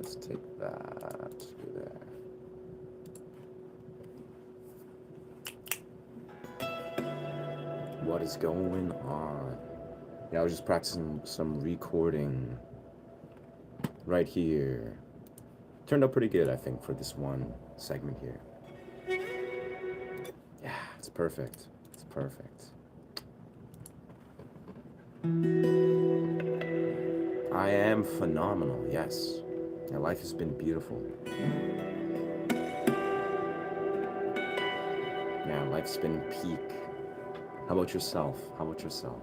Let's take that there. What is going on? Yeah, I was just practicing some recording right here. Turned out pretty good, I think, for this one segment here. Yeah, it's perfect. It's perfect. I am phenomenal, yes. My life has been beautiful. Yeah, life's been peak. How about yourself? How about yourself?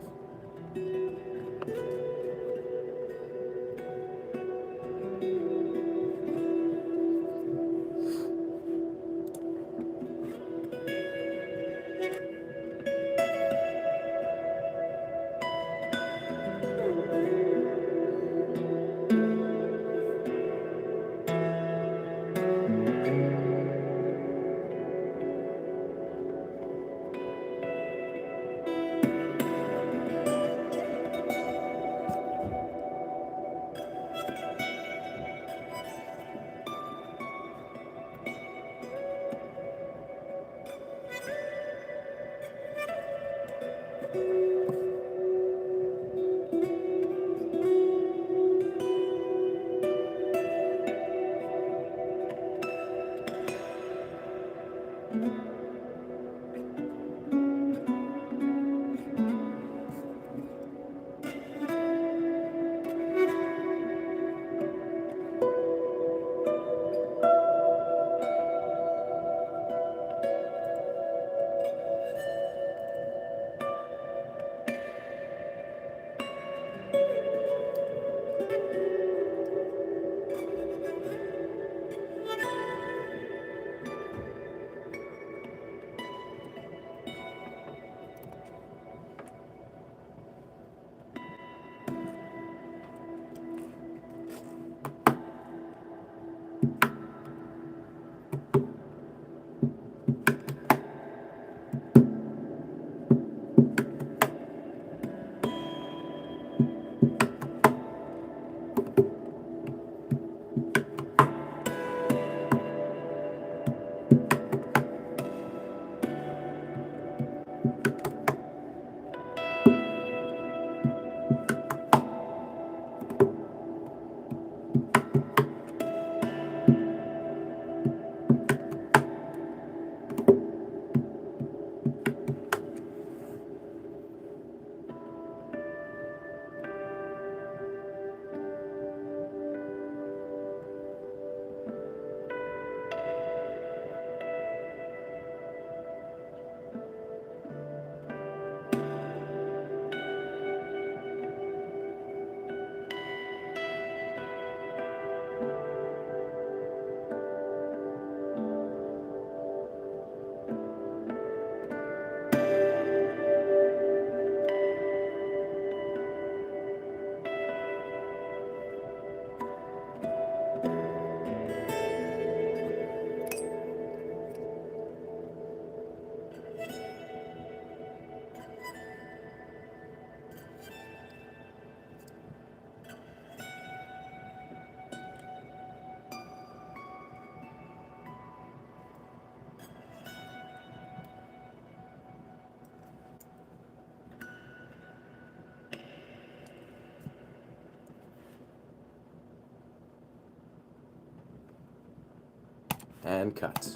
And cut.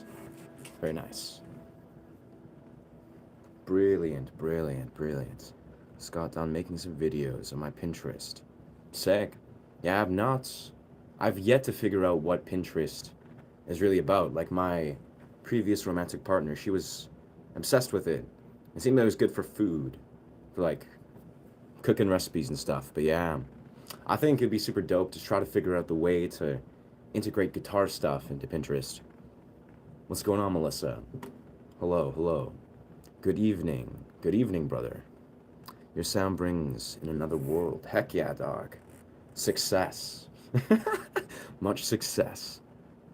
Very nice. Brilliant, brilliant, brilliant. Just got done making some videos on my Pinterest. Sick. Yeah, I've yet to figure out what Pinterest is really about. Like my previous romantic partner, she was obsessed with it. It seemed that it was good for food, for like cooking recipes and stuff. But yeah, I think it'd be super dope to try to figure out the way to integrate guitar stuff into Pinterest. What's going on, Melissa? Hello, hello. Good evening. Good evening, brother. Your sound brings in another world. Heck yeah, dog. Success. Much success.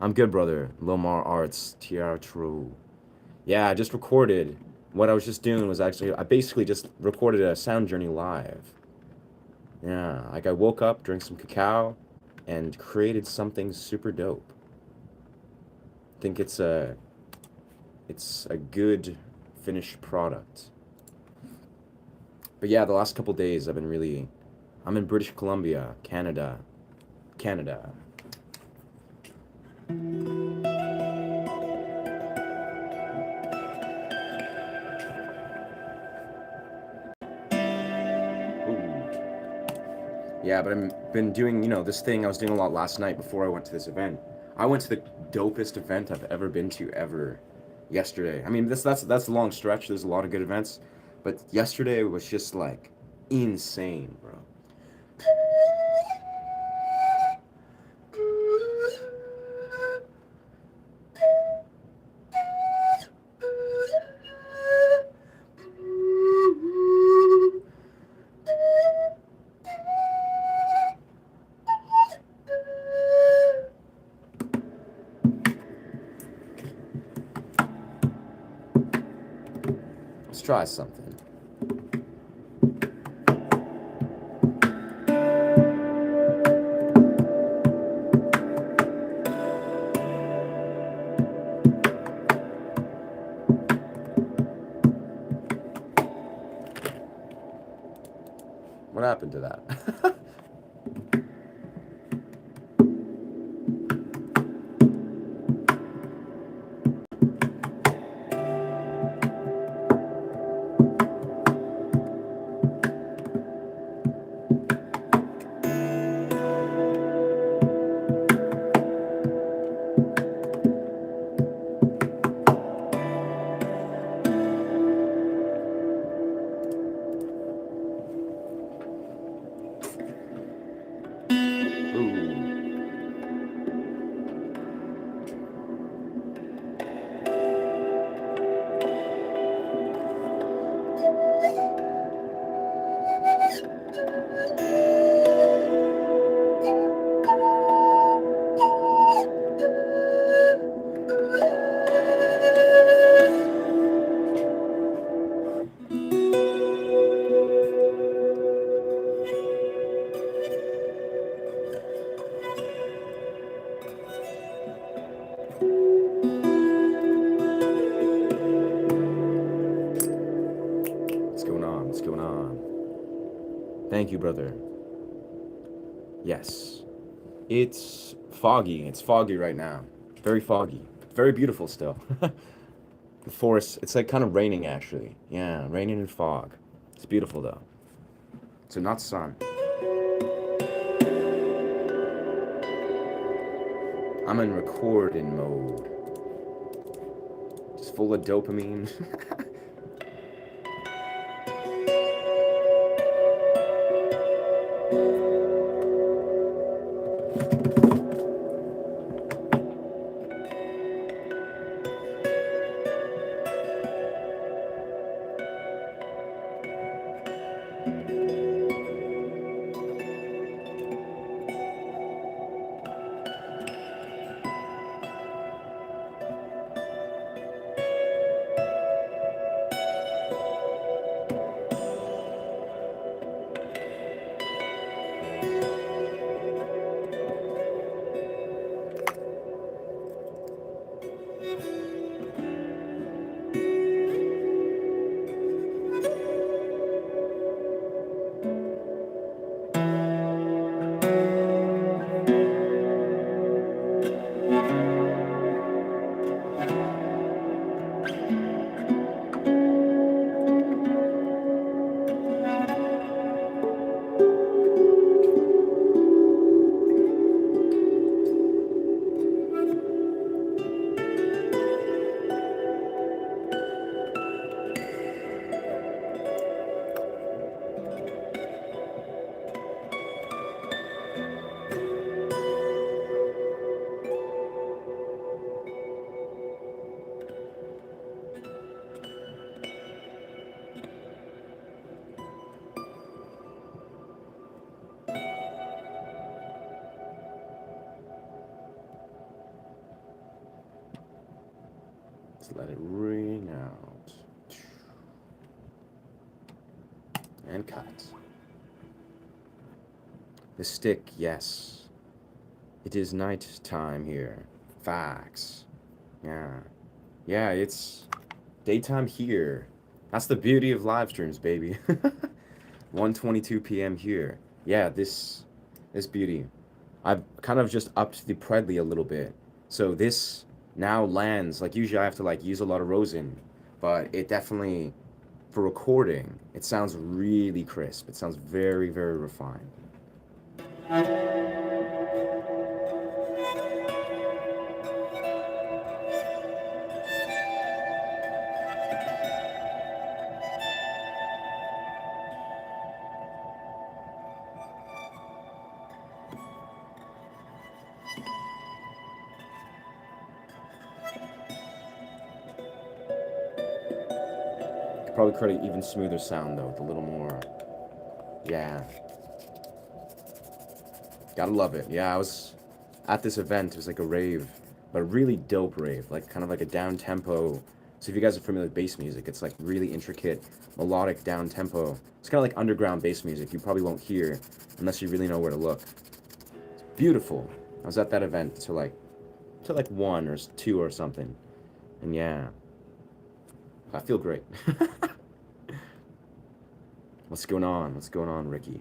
I'm good, brother. Lomar Arts, Teatro. Yeah, I just recorded. What I was just doing was actually, I basically just recorded a sound journey live. Yeah, like I woke up, drank some cacao, and created something super dope. I think it's a good finished product. But yeah, the last couple days I'm in British Columbia, Canada. Canada. Ooh. Yeah, but I've been doing, this thing I was doing a lot last night before I went to this event. I went to the dopest event I've ever been to ever yesterday. I mean, that's a long stretch. There's a lot of good events, but yesterday was just like insane, bro. Let's try something. What happened to that? Ooh. What's going on? What's going on? Thank you, brother. Yes. It's foggy. It's foggy right now. Very foggy. Very beautiful still. The forest, it's like kind of raining actually. Yeah, raining and fog. It's beautiful though. So not sun. I'm in recording mode. Just full of dopamine. let it ring out. And cut. The stick, yes. It is night time here. Facts. Yeah. Yeah, it's daytime here. That's the beauty of live streams, baby. 1:22 p.m. here. Yeah, this beauty. I've kind of just upped the Predly a little bit. So this now lands, like usually I have to like use a lot of rosin, but it definitely, for recording, it sounds really crisp. It sounds very, very refined. Could probably create an even smoother sound though, with a little more, yeah. Gotta love it. Yeah, I was at this event. It was like a rave, but a really dope rave, like kind of like a down tempo. So if you guys are familiar with bass music, it's like really intricate, melodic down tempo. It's kind of like underground bass music. You probably won't hear unless you really know where to look. It's beautiful. I was at that event till like 1 or 2 or something, and yeah, I feel great. What's going on? What's going on, Ricky?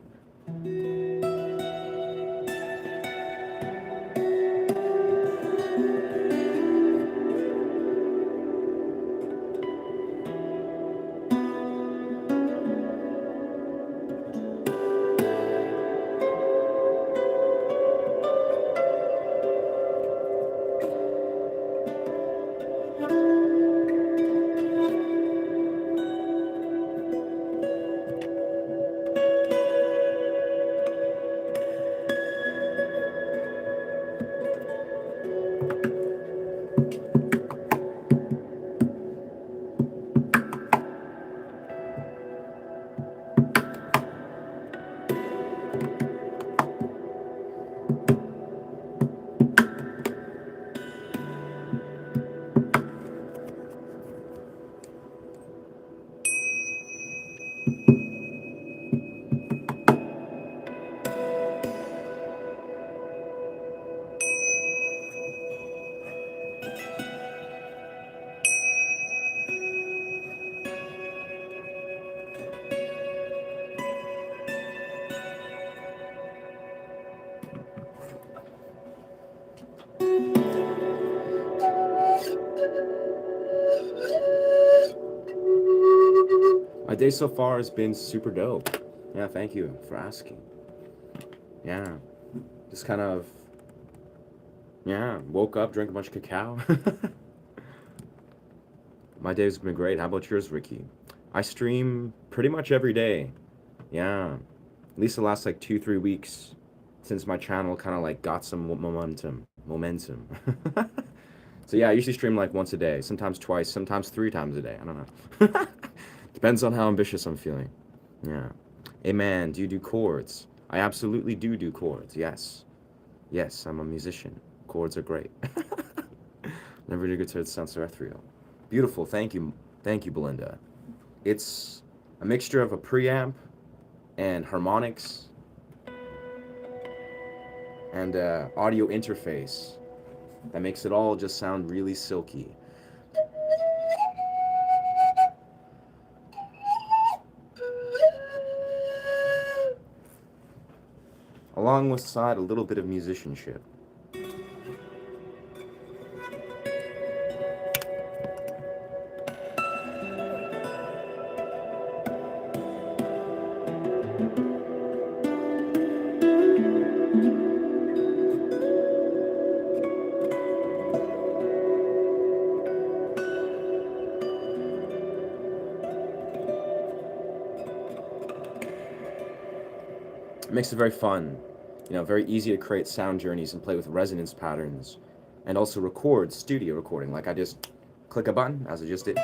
My day so far has been super dope. Yeah, thank you for asking. Yeah, just kind of, yeah, woke up, drank a bunch of cacao. My day's been great. How about yours, Ricky? I stream pretty much every day. Yeah, at least the last like 2, 3 weeks since my channel kind of like got some momentum. So yeah, I usually stream like once a day, sometimes twice, sometimes 3 times a day. I don't know. Depends on how ambitious I'm feeling. Yeah. Hey man, do you do chords? I absolutely do chords. Yes. Yes, I'm a musician. Chords are great. Never did guitar that sounds so ethereal. Beautiful. Thank you. Thank you, Belinda. It's a mixture of a preamp and harmonics and audio interface that makes it all just sound really silky. Along with side a little bit of musicianship. It makes it very fun, very easy to create sound journeys and play with resonance patterns, and also record studio recording. Like I just click a button, as I just did.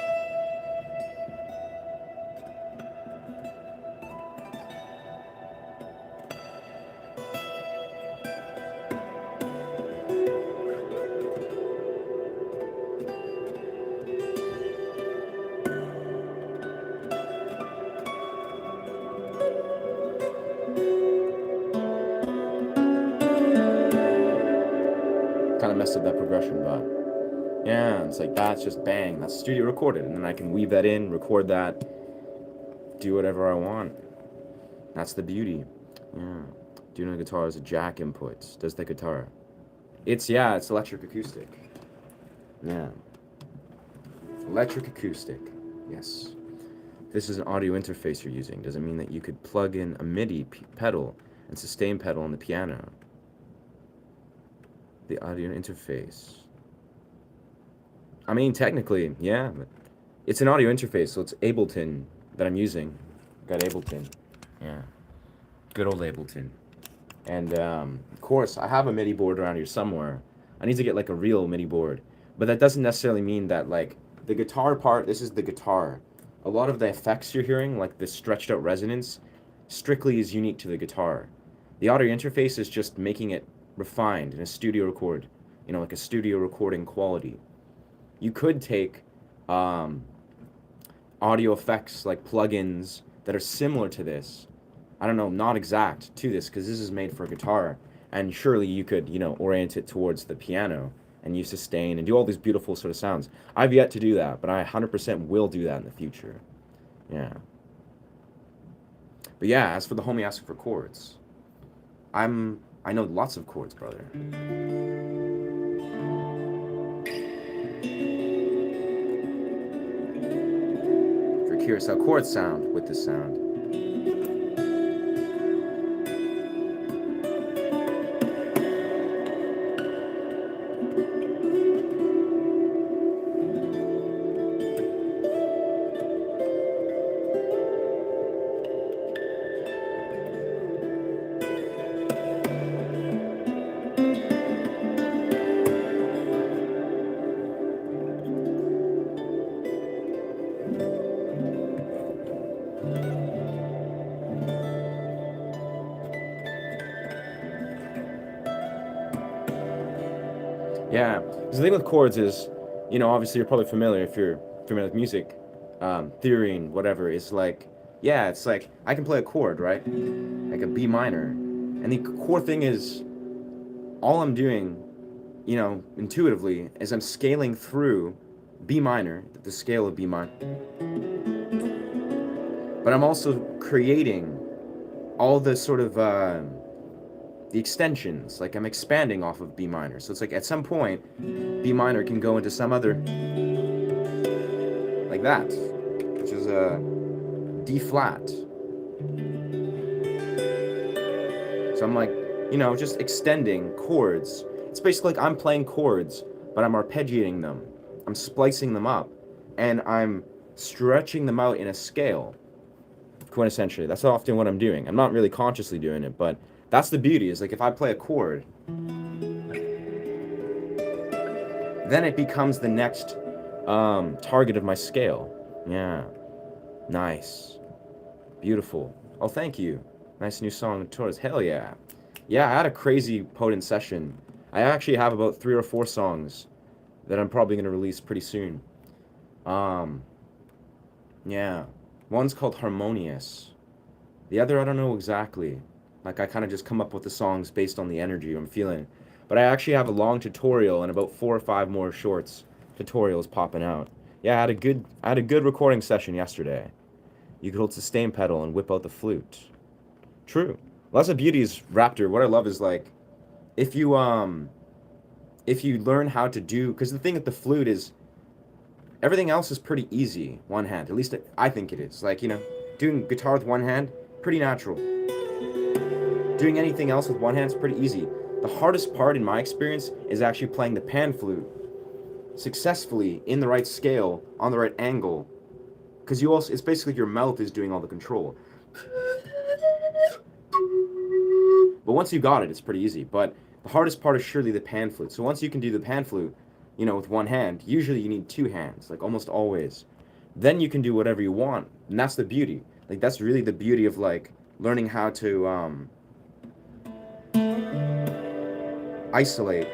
expression, but yeah, it's like that's just bang, that's studio recorded, and then I can weave that in, record that, do whatever I want. That's the beauty. Yeah. Doing a guitar is a jack input. Does the guitar? It's electric acoustic. Yeah. Electric acoustic. Yes. This is an audio interface you're using. Does it mean that you could plug in a MIDI pedal and sustain pedal on the piano? The audio interface. I mean, technically, yeah. But it's an audio interface, so it's Ableton that I'm using. Got Ableton. Yeah. Good old Ableton. And, of course, I have a MIDI board around here somewhere. I need to get, like, a real MIDI board. But that doesn't necessarily mean that, like, the guitar part, this is the guitar. A lot of the effects you're hearing, like the stretched out resonance, strictly is unique to the guitar. The audio interface is just making it refined in a studio record, like a studio recording quality. You could take audio effects like plugins that are similar to this. I don't know, not exact to this, because this is made for a guitar, and surely you could, orient it towards the piano and use sustain and do all these beautiful sort of sounds. I've yet to do that, but I 100% will do that in the future. Yeah. But yeah, as for the homie asking for chords, I know lots of chords, brother. If you're curious how chords sound with this sound, yeah, because the thing with chords is, obviously you're probably familiar if you're familiar with music, theory and whatever, is like, yeah, it's like, I can play a chord, right? Like a B minor. And the core thing is, all I'm doing, intuitively, is I'm scaling through B minor, the scale of B minor. But I'm also creating all the sort of, the extensions, like I'm expanding off of B minor. So it's like at some point, B minor can go into some other, like that, which is a D flat. So I'm like, just extending chords. It's basically like I'm playing chords, but I'm arpeggiating them. I'm splicing them up, and I'm stretching them out in a scale. Quintessentially, that's often what I'm doing. I'm not really consciously doing it, but that's the beauty, is like if I play a chord, then it becomes the next target of my scale. Yeah. Nice. Beautiful. Oh, thank you. Nice new song, Taurus. Hell yeah. Yeah, I had a crazy potent session. I actually have about 3 or 4 songs that I'm probably going to release pretty soon. Yeah. One's called Harmonious. The other, I don't know exactly. Like, I kind of just come up with the songs based on the energy I'm feeling. But I actually have a long tutorial and about 4 or 5 more shorts tutorials popping out. Yeah, I had a good recording session yesterday. You could hold sustain pedal and whip out the flute. True. Well, that's the beauty is Raptor. What I love is like, if you learn how to do, because the thing with the flute is, everything else is pretty easy, one hand. At least I think it is. Like, doing guitar with one hand, pretty natural. Doing anything else with one hand is pretty easy. The hardest part, in my experience, is actually playing the pan flute successfully in the right scale, on the right angle. Because it's basically your mouth is doing all the control. But once you got it, it's pretty easy. But the hardest part is surely the pan flute. So once you can do the pan flute, with one hand, usually you need 2 hands, like almost always. Then you can do whatever you want. And that's the beauty. Like, that's really the beauty of, like, learning how to, isolate.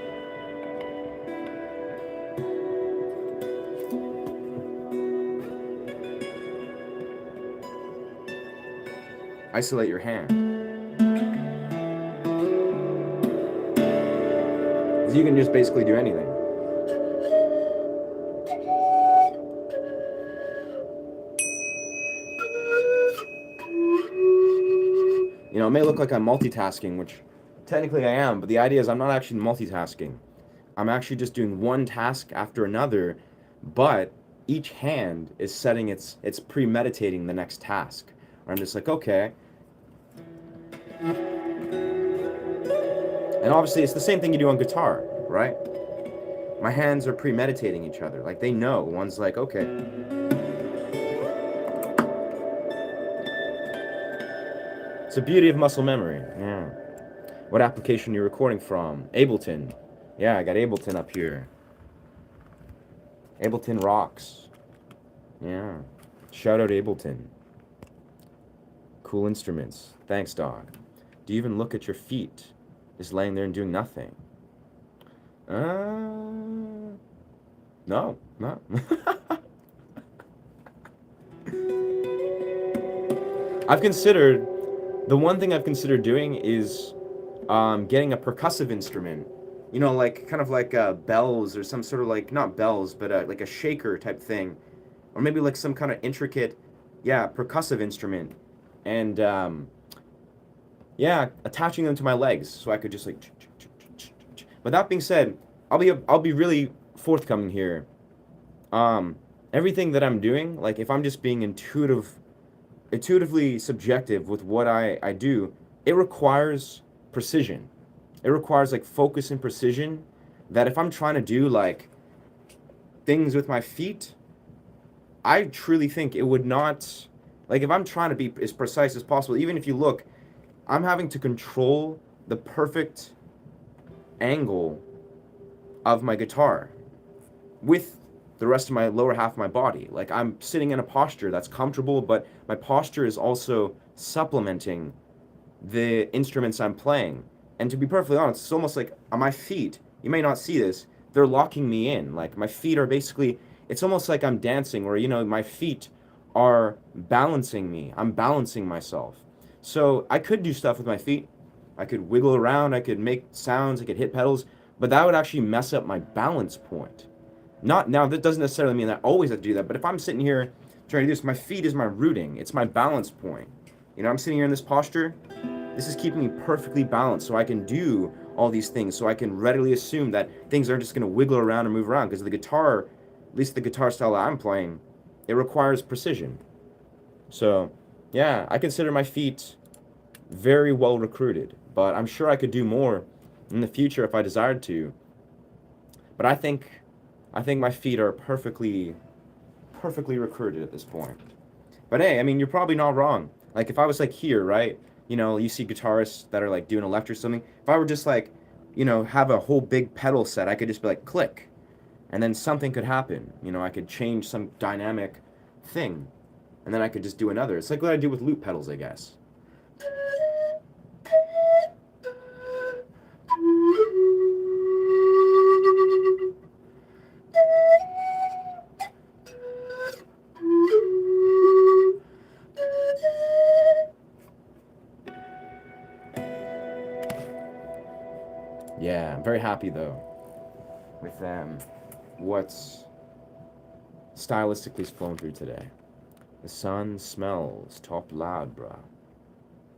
Isolate your hand. You can just basically do anything. You know, it may look like I'm multitasking, which technically I am, but the idea is I'm not actually multitasking. I'm actually just doing one task after another, but each hand is setting it's premeditating the next task. Or I'm just like, okay. And obviously it's the same thing you do on guitar, right? My hands are premeditating each other. Like they know. One's like, okay. It's the beauty of muscle memory. Yeah. What application are you recording from? Ableton. Yeah, I got Ableton up here. Ableton rocks. Yeah. Shout out Ableton. Cool instruments. Thanks, dog. Do you even look at your feet? Just laying there and doing nothing? No, no. I've considered, the one thing I've considered doing is getting a percussive instrument. You know, like kind of like bells or some sort of like, not bells, but like a shaker type thing. Or maybe like some kind of intricate, yeah, percussive instrument. And yeah, attaching them to my legs so I could just like. But that being said, I'll be really forthcoming here. Everything that I'm doing, like if I'm just being intuitively subjective with what I do, it requires precision. It requires like focus and precision that if I'm trying to do like things with my feet, I truly think it would not, like if I'm trying to be as precise as possible, even if you look, I'm having to control the perfect angle of my guitar with the rest of my lower half of my body. Like I'm sitting in a posture that's comfortable, but my posture is also supplementing the instruments I'm playing. And to be perfectly honest, it's almost like on my feet, you may not see this, they're locking me in. Like my feet are basically, it's almost like I'm dancing where, you know, my feet are balancing me. I'm balancing myself. So I could do stuff with my feet. I could wiggle around, I could make sounds, I could hit pedals, but that would actually mess up my balance point. Not now, that doesn't necessarily mean that I always have to do that, but if I'm sitting here trying to do this, my feet is my rooting, it's my balance point. You know, I'm sitting here in this posture, this is keeping me perfectly balanced so I can do all these things, so I can readily assume that things aren't just going to wiggle around and move around, because the guitar, at least the guitar style that I'm playing, it requires precision. So, yeah, I consider my feet very well recruited, but I'm sure I could do more in the future if I desired to. But I think my feet are perfectly recruited at this point. But hey, I mean, you're probably not wrong. Like if I was like here, right? You know, you see guitarists that are like doing electric something. If I were just like, you know, have a whole big pedal set, I could just be like click, and then something could happen. You know, I could change some dynamic thing, and then I could just do another. It's like what I do with loop pedals, I guess. Yeah, I'm very happy though with what's stylistically flown through today. The sun smells top loud, bruh.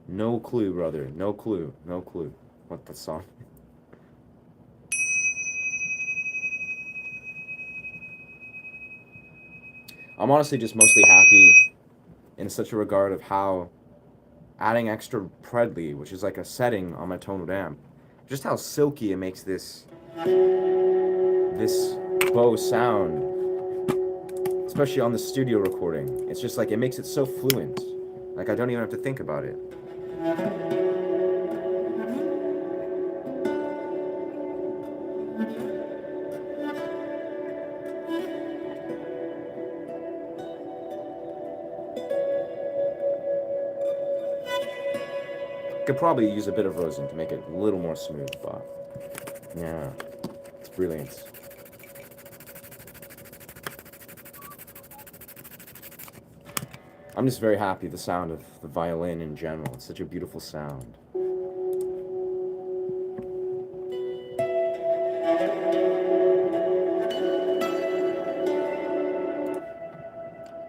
No clue, brother. No clue. No clue what that song. I'm honestly just mostly happy in such a regard of how adding extra predly, which is like a setting on my tonal amp, just how silky it makes this bow sound, especially on the studio recording. It's just like it makes it so fluent. Like I don't even have to think about it. Could probably use a bit of rosin to make it a little more smooth, but yeah, it's brilliant. I'm just very happy the sound of the violin in general. It's such a beautiful sound.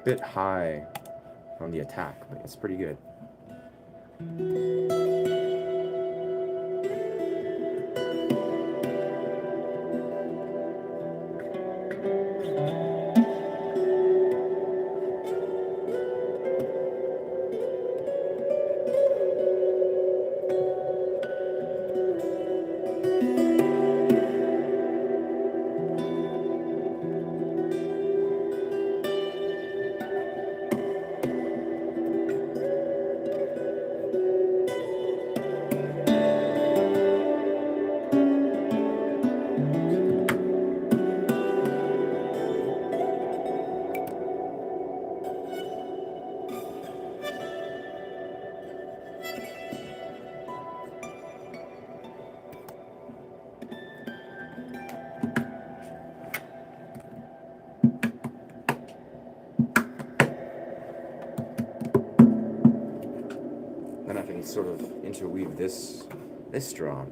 Bit high on the attack, but it's pretty good. Then I can sort of interweave this drum.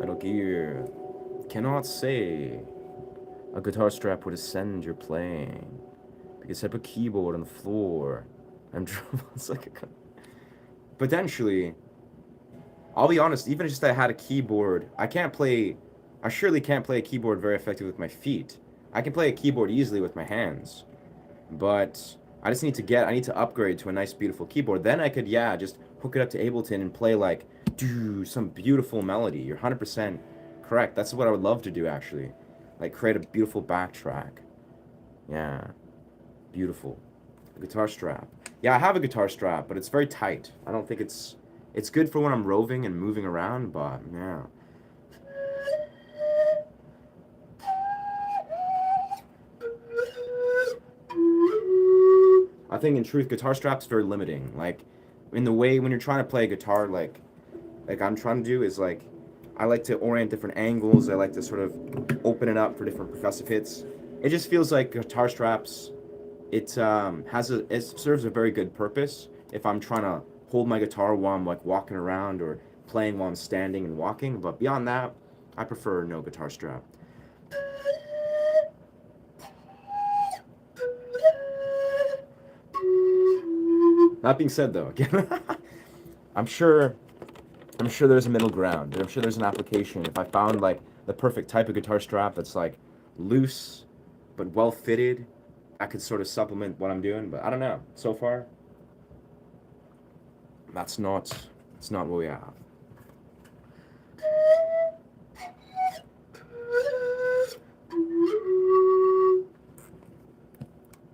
Metal Gear. Cannot say a guitar strap would ascend your playing. Because I put a keyboard on the floor. I'm it's like a... Potentially, I'll be honest, even just I had a keyboard, I surely can't play a keyboard very effectively with my feet. I can play a keyboard easily with my hands. But I need to upgrade to a nice, beautiful keyboard. Then I could, yeah, just hook it up to Ableton and play like, some beautiful melody. You're 100% correct. That's what I would love to do, actually. Like, create a beautiful backtrack. Yeah. Beautiful. A guitar strap. Yeah, I have a guitar strap, but it's very tight. I don't think it's good for when I'm roving and moving around, but yeah. I think in truth, guitar strap's very limiting. Like, in the way when you're trying to play a guitar, like I'm trying to do is like, I like to orient different angles. I like to sort of open it up for different percussive hits. It just feels like guitar straps. It serves a very good purpose if I'm trying to hold my guitar while I'm like walking around or playing while I'm standing and walking. But beyond that, I prefer no guitar strap. That being said, though, again, I'm sure there's a middle ground. I'm sure there's an application. If I found like the perfect type of guitar strap that's like loose but well fitted, I could sort of supplement what I'm doing. But I don't know. So far, it's not what we have.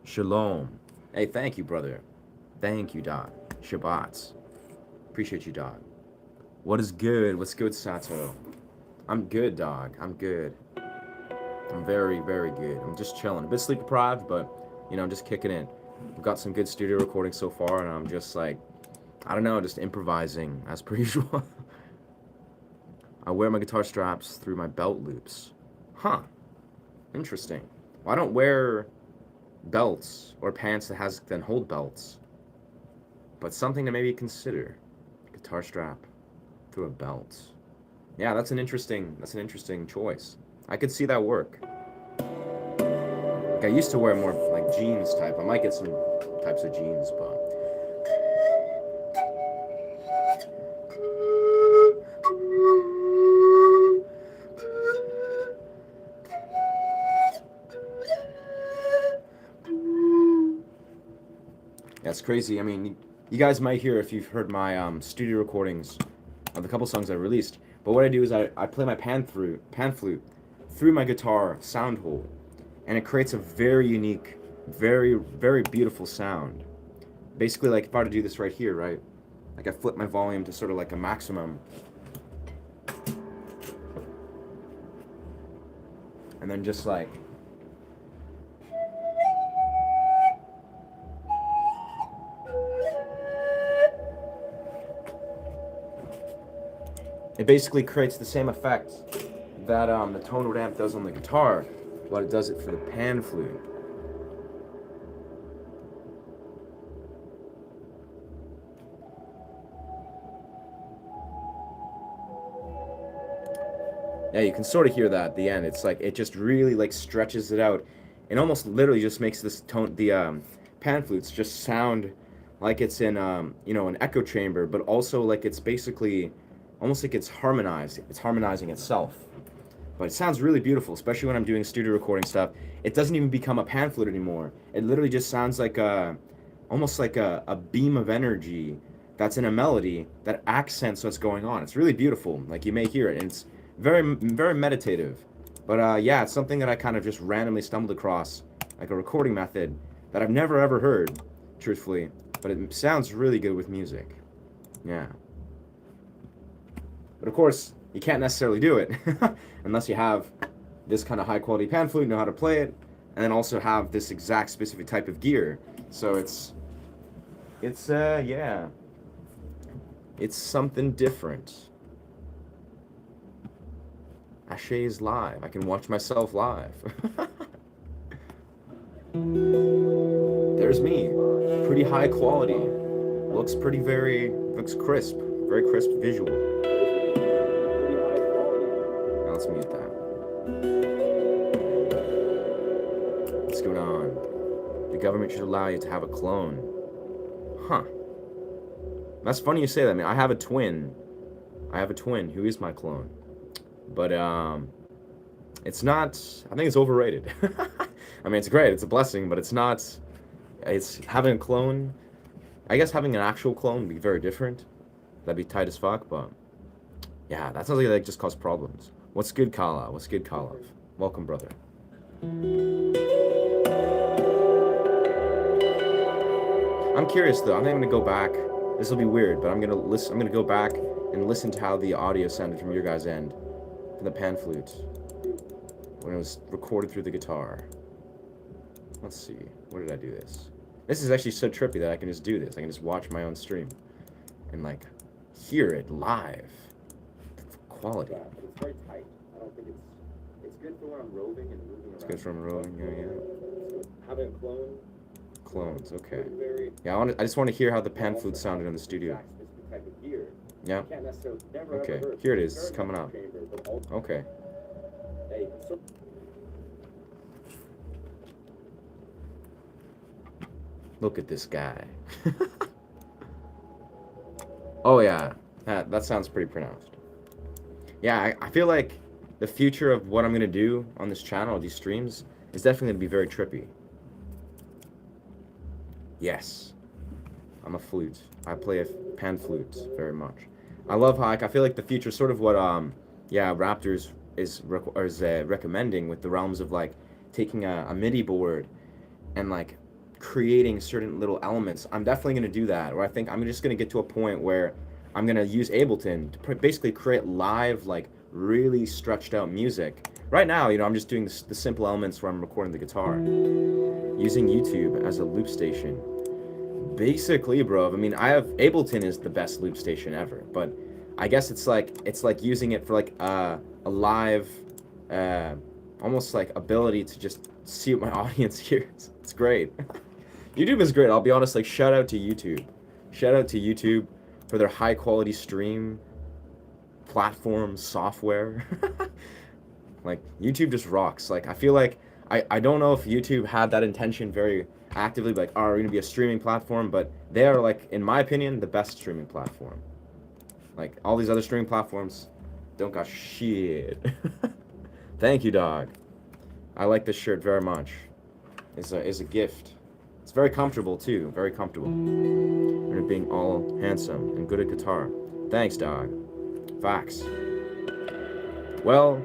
Shalom. Hey, thank you, brother. Thank you, dog. Shabbat. Appreciate you, dog. What is good? What's good, Sato? I'm good, dog. I'm good. I'm very, very good. I'm just chilling. A bit sleep deprived, but, I'm just kicking it. We've got some good studio recordings so far, and I'm just like, I don't know, just improvising as per usual. I wear my guitar straps through my belt loops. Huh. Interesting. Well, I don't wear belts or pants that hold belts, but something to maybe consider. Guitar strap through a belt. Yeah, that's an interesting choice. I could see that work. Like, I used to wear more like jeans type. I might get some types of jeans, but That's crazy. I mean, you guys might hear if you've heard my studio recordings of the couple songs I released. But what I do is I play my pan flute through my guitar sound hole, and it creates a very unique, very beautiful sound. Basically, like if I were to do this right here, right? Like I flip my volume to sort of like a maximum, and then just like it basically creates the same effect that the tone wood amp does on the guitar, but it does it for the pan flute. Yeah, you can sort of hear that at the end. It's like it just really like stretches it out, and almost literally just makes this tone, the pan flutes, just sound like it's in you know, an echo chamber, but also like it's basically almost like it's harmonized. It's harmonizing itself. But it sounds really beautiful, especially when I'm doing studio recording stuff. It doesn't even become a pan flute anymore. It literally just sounds like almost like a beam of energy that's in a melody that accents what's going on. It's really beautiful. Like you may hear it, and it's very meditative. But yeah, it's something that I kind of just randomly stumbled across, like a recording method that I've never ever heard, truthfully. But it sounds really good with music. Yeah. But of course, you can't necessarily do it unless you have this kind of high quality pan flute, know how to play it, and then also have this exact specific type of gear. So it's yeah, it's something different. Ashay is live. I can watch myself live. There's me. Pretty high quality. Looks crisp. Very crisp visual. Now let's mute that. What's going on? The government should allow you to have a clone. Huh. That's funny you say that. I mean, I have a twin. Who is my clone. But it's not, I think it's overrated. I mean, it's great, it's a blessing, but it's not, it's having a clone. I guess having an actual clone would be very different. That'd be tight as fuck, but yeah, that sounds like that just caused problems. What's good, Kala? What's good, Kala? Welcome, brother. I'm curious though. I think I'm gonna go back. This will be weird, but I'm gonna go back and listen to how the audio sounded from your guys' end, from the pan flute, when it was recorded through the guitar. Let's see. Where did I do this? This is actually so trippy that I can just do this. I can just watch my own stream and like hear it live. The quality. Yeah, but it's very tight. I don't think it's good for when I'm roving and moving around. It's good for when I'm roving. Yeah. Having a clone. Clones. Okay. Yeah, I just want to hear how the pan flute sounded in the studio. Yeah. Okay. Here it is. It's coming up. Okay. Look at this guy. Oh yeah, that sounds pretty pronounced. Yeah, I feel like the future of what I'm gonna do on this channel, these streams, is definitely gonna be very trippy. Yes, I'm a flute. I play a pan flute very much. I love how I feel like the future is sort of what yeah, Raptors is recommending with the realms of like taking a MIDI board and like creating certain little elements. I'm definitely going to do that, or I think I'm just going to get to a point where I'm going to use Ableton to basically create live, like really stretched out music. Right now, you know, I'm just doing the simple elements where I'm recording the guitar, using YouTube as a loop station. Basically, bro, I mean, Ableton is the best loop station ever, but I guess it's like using it for like a live, almost like ability to just see what my audience hears. It's great. YouTube is great. I'll be honest, like shout out to YouTube. Shout out to YouTube for their high quality stream platform software. Like YouTube just rocks. Like I feel like I don't know if YouTube had that intention very actively, like, oh, we're gonna be a streaming platform, but they are, like, in my opinion, the best streaming platform. Like all these other streaming platforms don't got shit. Thank you, dog. I like this shirt very much. It's a gift. It's very comfortable too, very comfortable. And being all handsome and good at guitar. Thanks, dog. Facts. Well,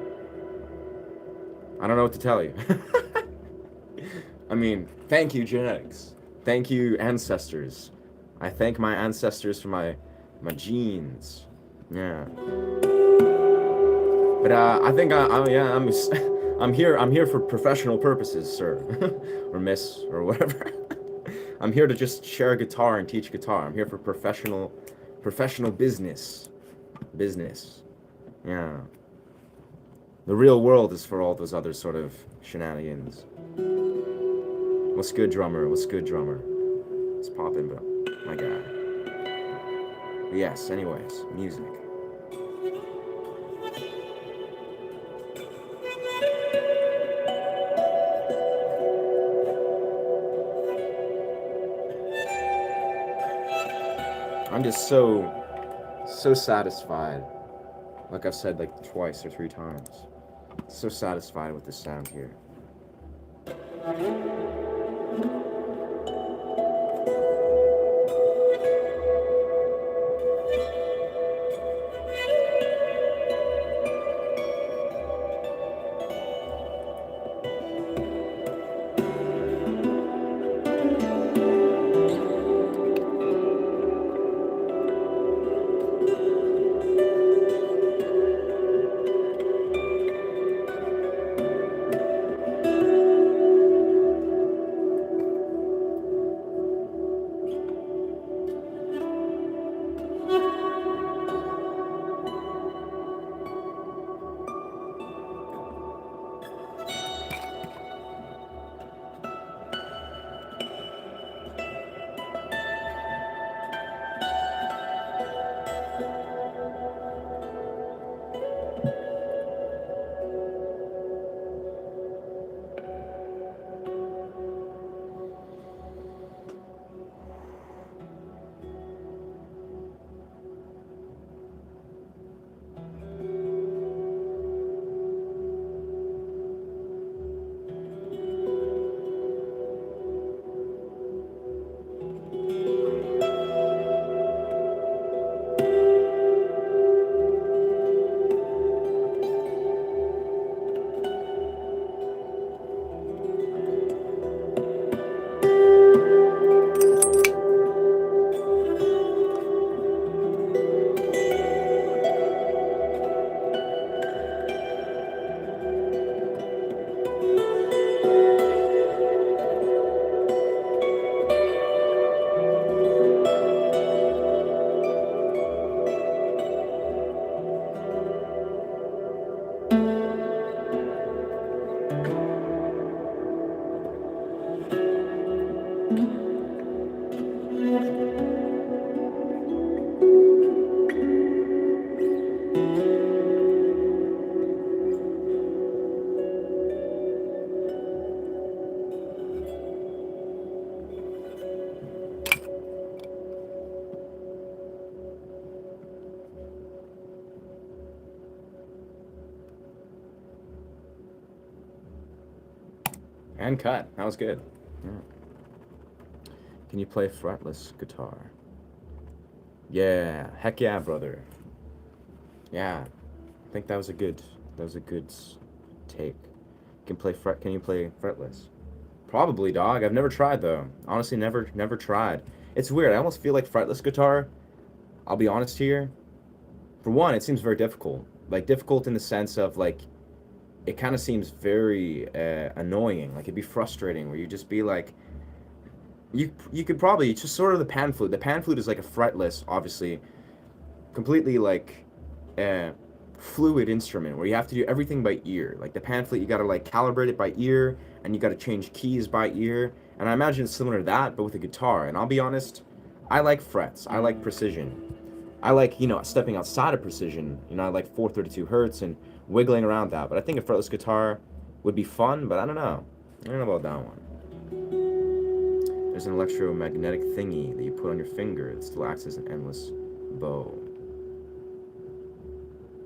I don't know what to tell you. I mean, thank you, genetics. Thank you, ancestors. I thank my ancestors for my genes. Yeah. But I think I'm here for professional purposes, sir, or miss, or whatever. I'm here to just share a guitar and teach guitar. I'm here for professional business. Yeah. The real world is for all those other sort of shenanigans. What's good, drummer? What's good, drummer? It's popping, bro. My God. But yes, anyways, music. I'm just so satisfied. Like I've said like twice or 3 times. So satisfied with the sound here. And cut. That was good. Yeah. Can you play fretless guitar? Yeah. Heck yeah, brother. Yeah. I think that was a good take. Can you play fretless? Probably, dog. I've never tried though. Honestly, never tried. It's weird. I almost feel like fretless guitar, I'll be honest here. For one, it seems very difficult. Like difficult in the sense of like it kind of seems very annoying. Like it'd be frustrating where you just be like, you could probably, it's just sort of the pan flute. The pan flute is like a fretless, obviously, completely like fluid instrument where you have to do everything by ear. Like the pan flute, you got to like calibrate it by ear, and you got to change keys by ear. And I imagine it's similar to that, but with a guitar. And I'll be honest, I like frets. I like precision. I like, stepping outside of precision. I like 432 hertz and wiggling around that. But I think a fretless guitar would be fun, but I don't know. I don't know about that one. There's an electromagnetic thingy that you put on your finger. It still acts as an endless bow.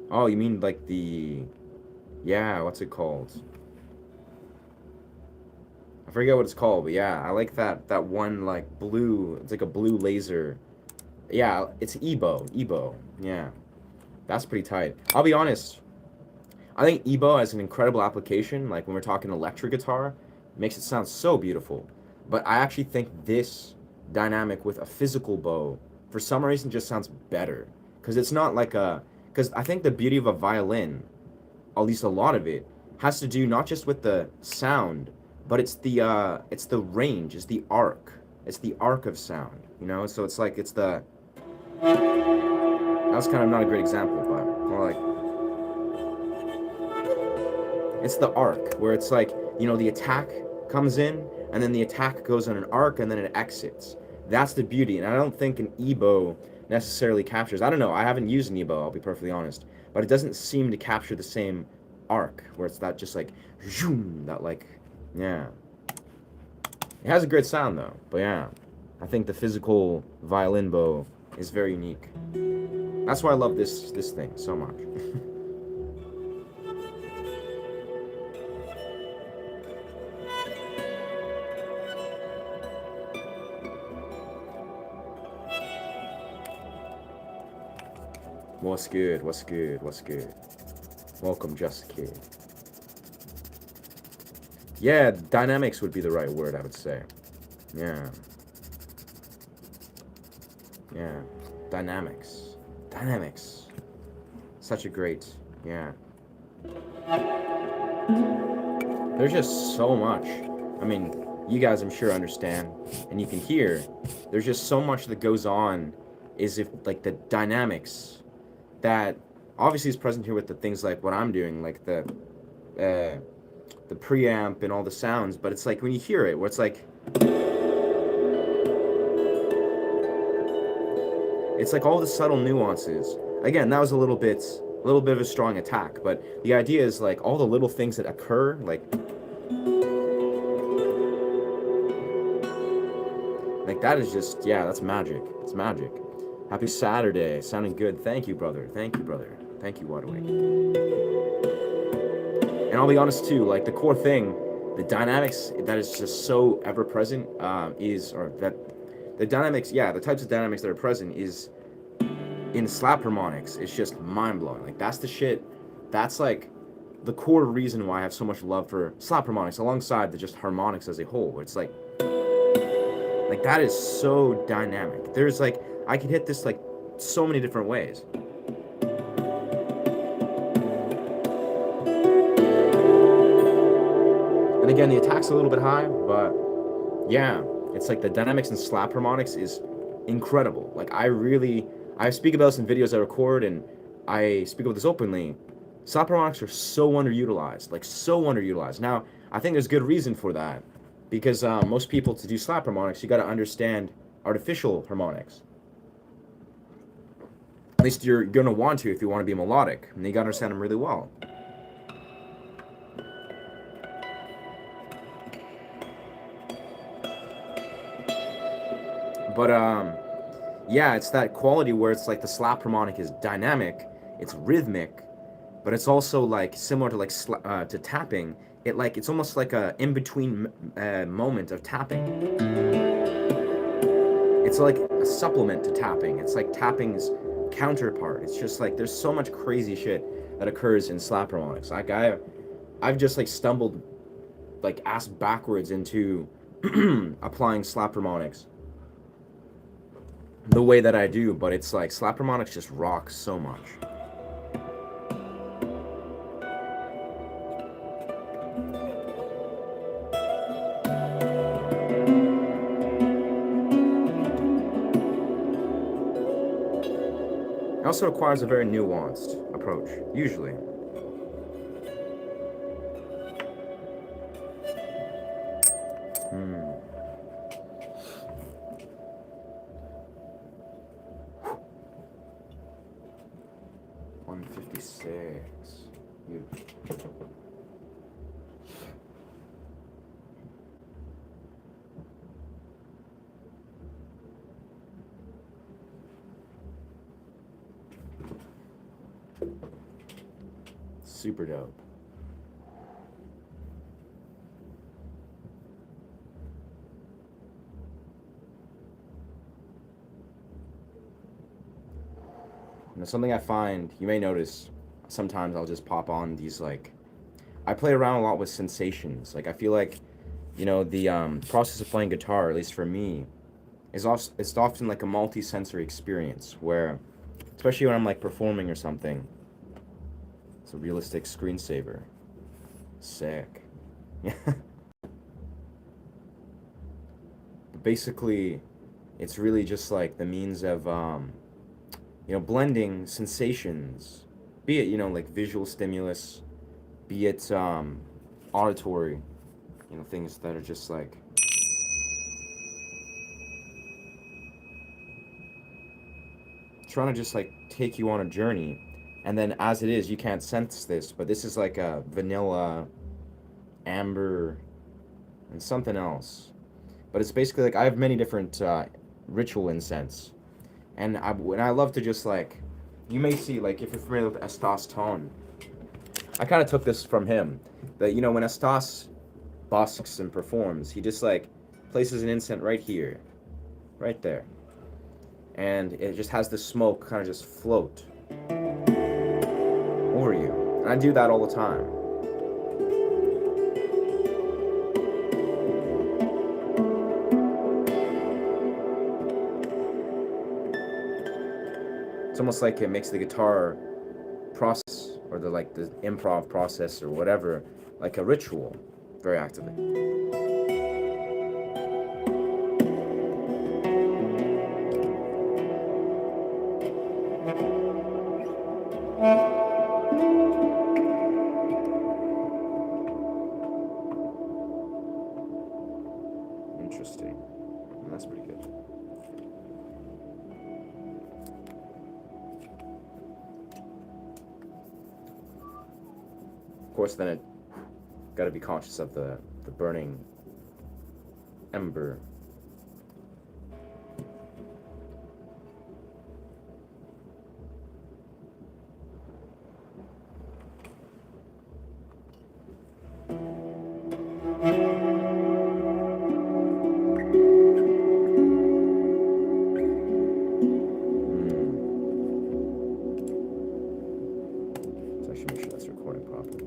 Oh, you mean like the... Yeah, what's it called? I forget what it's called, but yeah, I like that one like blue. It's like a blue laser. Yeah, it's Ebo. Yeah, that's pretty tight. I'll be honest. I think Ebo has an incredible application. Like when we're talking electric guitar, makes it sound so beautiful. But I actually think this dynamic with a physical bow, for some reason, just sounds better. Because it's not like a. Because I think the beauty of a violin, at least a lot of it, has to do not just with the sound, but it's the range, it's the arc, it's the arc of sound. You know, so it's like it's the. That was kind of not a great example, but more like it's the arc where it's like, you know, the attack comes in and then the attack goes on an arc and then it exits. That's the beauty. And I don't think an Ebo necessarily captures. I don't know. I haven't used an Ebo, I'll be perfectly honest. But it doesn't seem to capture the same arc where it's that just like, zoom, that like, yeah. It has a great sound though. But yeah, I think the physical violin bow is very unique. That's why I love this thing so much. What's good? What's good? What's good? Welcome, Just Kid. Yeah, dynamics would be the right word, I would say. Yeah. Yeah. Dynamics. Dynamics. Such a great, yeah. There's just so much. I mean, you guys, I'm sure, understand, and you can hear, there's just so much that goes on, is if, like, the dynamics that obviously is present here with the things like what I'm doing, like the preamp and all the sounds, but it's like when you hear it, where it's like all the subtle nuances. Again, that was a little bit of a strong attack, but the idea is like all the little things that occur, like that is just, yeah, that's magic. It's magic. Happy Saturday, sounding good. Thank you, brother. Thank you, brother. Thank you, Waterway. And I'll be honest too, like the core thing, the dynamics that is just so ever present the dynamics, yeah, the types of dynamics that are present is in slap harmonics. It's just mind blowing. Like that's the shit. That's like the core reason why I have so much love for slap harmonics, alongside the just harmonics as a whole. It's like that is so dynamic. There's like I can hit this like so many different ways. And again, the attack's a little bit high, but yeah, it's like the dynamics in slap harmonics is incredible. Like I speak about this in videos I record, and I speak about this openly. Slap harmonics are so underutilized, like so underutilized. Now, I think there's good reason for that, because most people, to do slap harmonics, you got to understand artificial harmonics. At least you're gonna want to if you want to be melodic, and you got to understand them really well. But yeah, it's that quality where it's like the slap harmonic is dynamic, it's rhythmic, but it's also like similar to to tapping. It's almost like a in between moment of tapping. It's like a supplement to tapping. It's like tapping's counterpart. It's just like there's so much crazy shit that occurs in slap harmonics. Like I've just like stumbled like ass backwards into applying slap harmonics the way that I do, but it's like slap harmonics just rocks so much. It also requires a very nuanced approach, usually. Hmm. 156. You. Super dope. Something I find, you may notice, sometimes I'll just pop on these, like, I play around a lot with sensations. Like, I feel like, the process of playing guitar, at least for me, it's often like a multi-sensory experience where, especially when I'm like performing or something, it's a realistic screensaver. Sick. Yeah. But basically, it's really just like the means of, blending sensations, be it, like visual stimulus, be it auditory, things that are just like trying to just like take you on a journey. And then as it is, you can't sense this, but this is like a vanilla, amber, and something else. But it's basically like I have many different ritual incense. And I love to just like, you may see, like, if you're familiar with Estas Tone, I kind of took this from him. That, when Estas busks and performs, he just like places an incense right here, right there. And it just has the smoke kind of just float over you. And I do that all the time. It's almost like it makes the guitar process, or the improv process or whatever, like a ritual, very actively. Interesting. That's pretty good. Of course, then it got to be conscious of the burning ember. So I should make sure that's recording properly.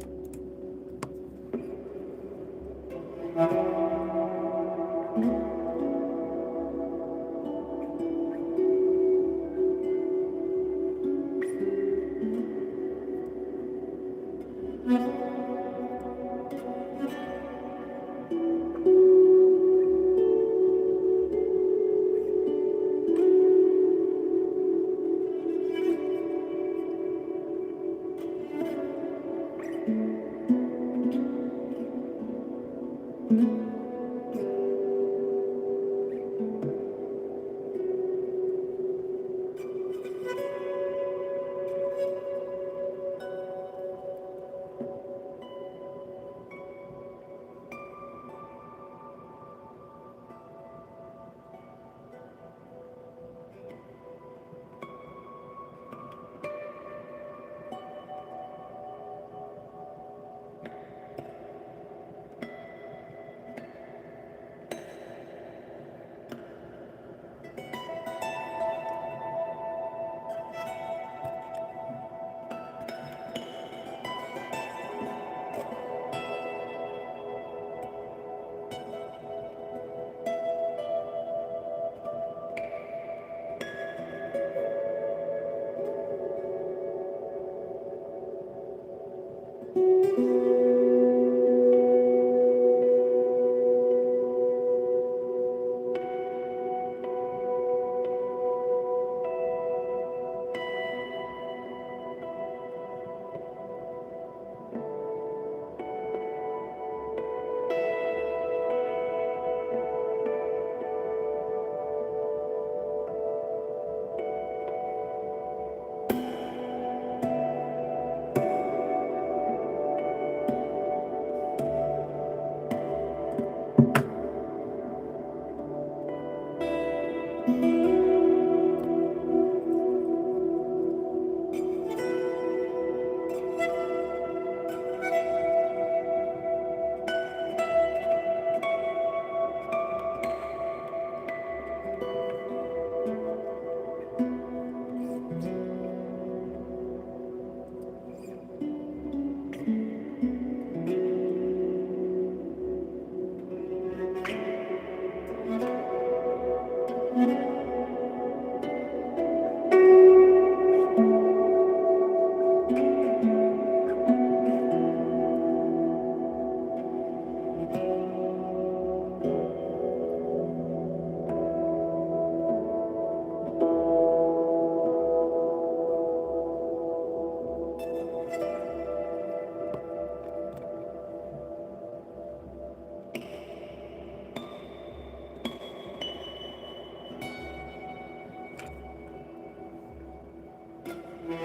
I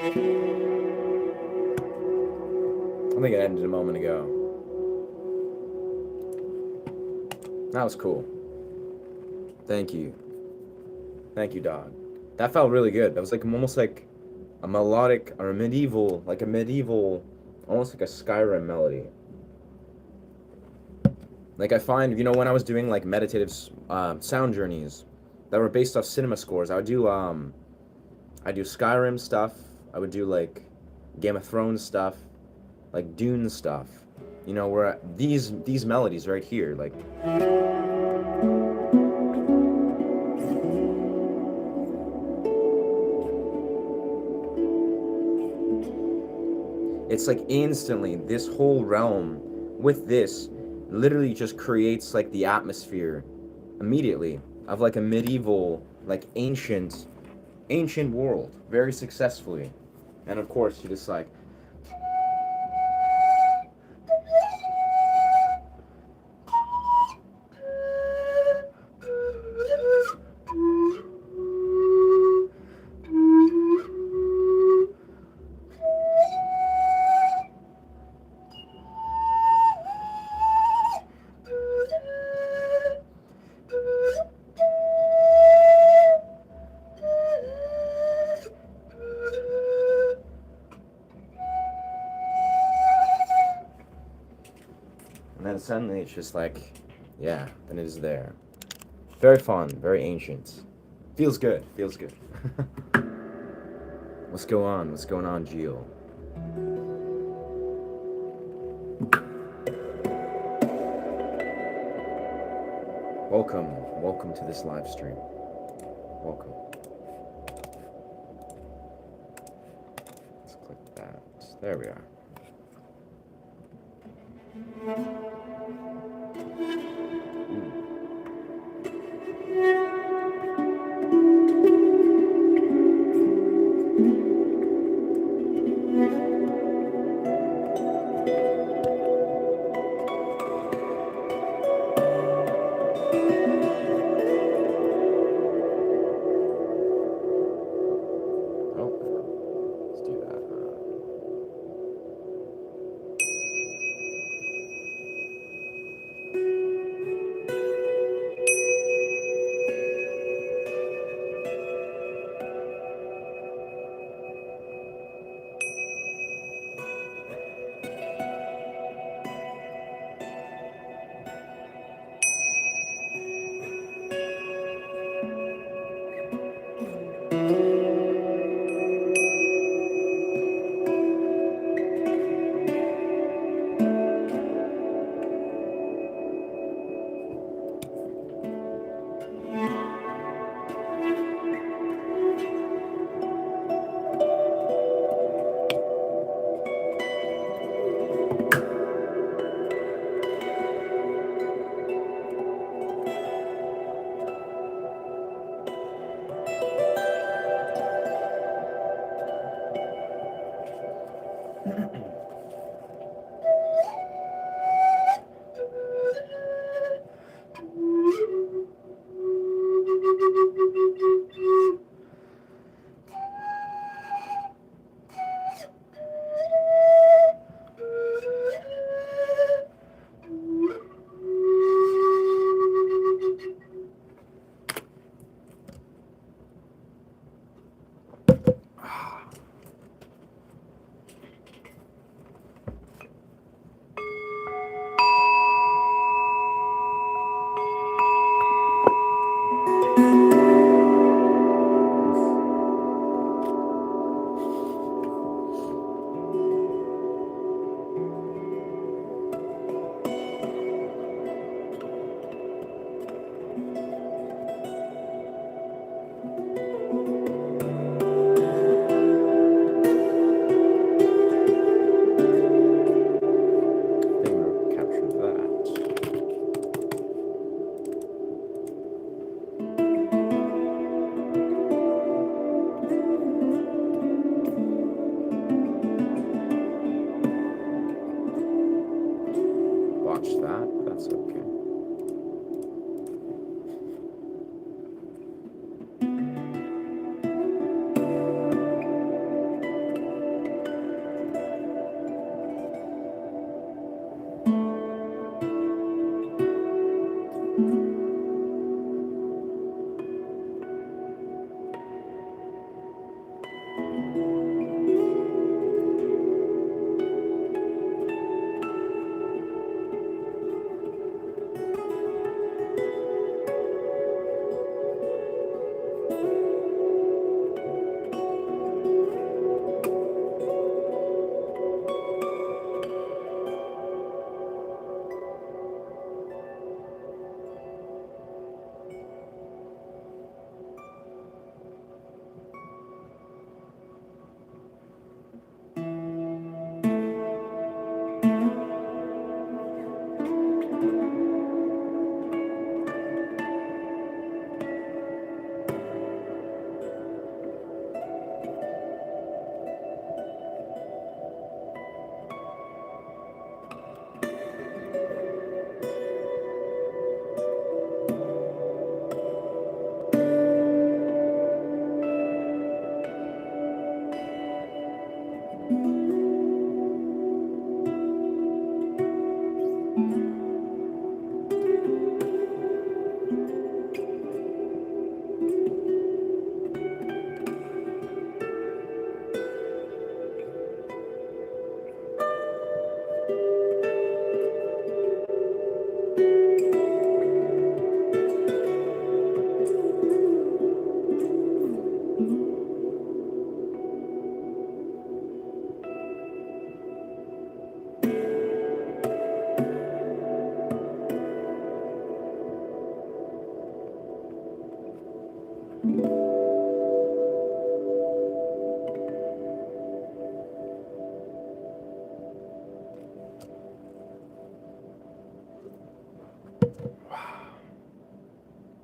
think it ended a moment ago. That was cool. Thank you. Thank you, dog. That felt really good. That was like almost like a melodic or a medieval, almost like a Skyrim melody. Like I find, when I was doing like meditative sound journeys that were based off cinema scores, I do Skyrim stuff. I would do like Game of Thrones stuff, like Dune stuff. Where these melodies right here, like. It's like instantly this whole realm with this literally just creates like the atmosphere immediately of like a medieval, like ancient world very successfully. And of course you just like and then suddenly it's just like, yeah, then it is there. Very fun, very ancient. Feels good, feels good. What's going on, Gio? Welcome to this live stream. Welcome. Let's click that. There we are.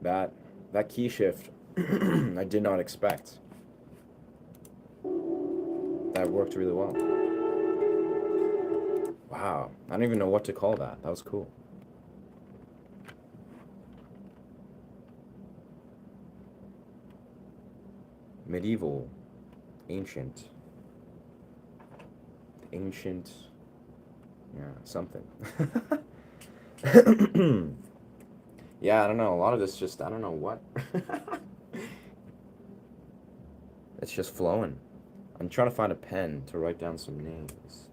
That key shift, I did not expect. That worked really well. Wow, I don't even know what to call that. That was cool. Medieval, ancient, yeah, something. Yeah, I don't know. A lot of this just, I don't know what. It's just flowing. I'm trying to find a pen to write down some names.